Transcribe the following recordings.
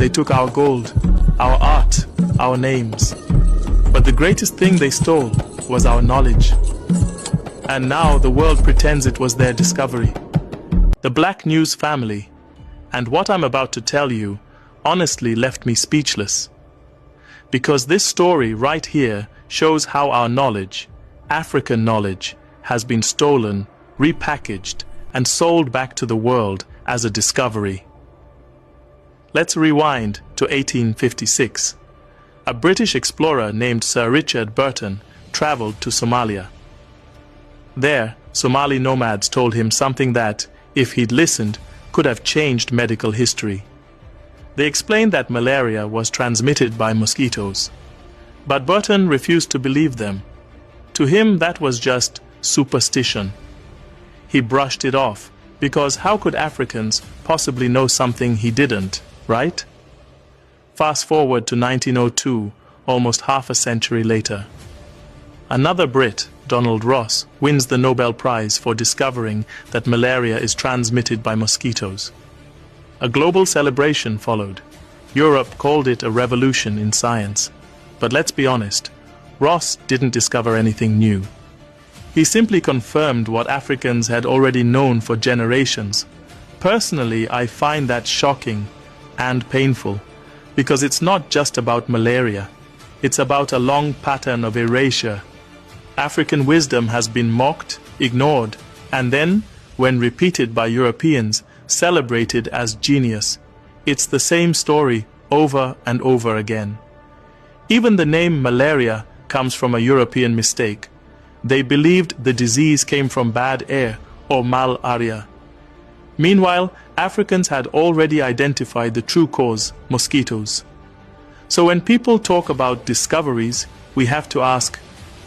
They took our gold, our art, our names. But the greatest thing they stole was our knowledge. And now the world pretends it was their discovery. The Black News family. And what I'm about to tell you honestly left me speechless. Because this story right here shows how our knowledge, African knowledge, has been stolen, repackaged, and sold back to the world as a discovery. Let's rewind to 1856. A British explorer named Sir Richard Burton traveled to Somalia. There, Somali nomads told him something that, if he'd listened, could have changed medical history. They explained that malaria was transmitted by mosquitoes. But Burton refused to believe them. To him, that was just superstition. He brushed it off, because how could Africans possibly know something he didn't, right? Fast forward to 1902, almost half a century later. Another Brit, Donald Ross, wins the Nobel Prize for discovering that malaria is transmitted by mosquitoes. A global celebration followed. Europe called it a revolution in science. But let's be honest, Ross didn't discover anything new. He simply confirmed what Africans had already known for generations. Personally, I find that shocking and painful, because it's not just about malaria. It's about a long pattern of erasure. African wisdom has been mocked, ignored, and then, when repeated by Europeans, celebrated as genius. It's the same story over and over again. Even the name malaria comes from a European mistake. They believed the disease came from bad air or malaria. Meanwhile, Africans had already identified the true cause, mosquitoes. So when people talk about discoveries, we have to ask,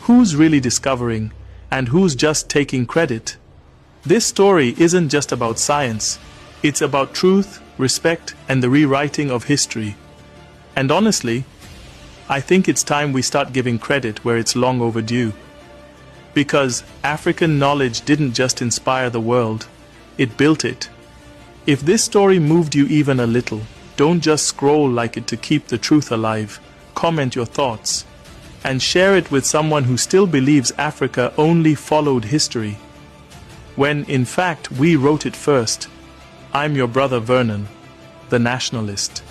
who's really discovering and who's just taking credit? This story isn't just about science. It's about truth, respect, and the rewriting of history. And honestly, I think it's time we start giving credit where it's long overdue. Because African knowledge didn't just inspire the world, it built it. If this story moved you even a little, don't just scroll like it to keep the truth alive. Comment your thoughts and share it with someone who still believes Africa only followed history, when in fact we wrote it first. I'm your brother Vernon, the nationalist.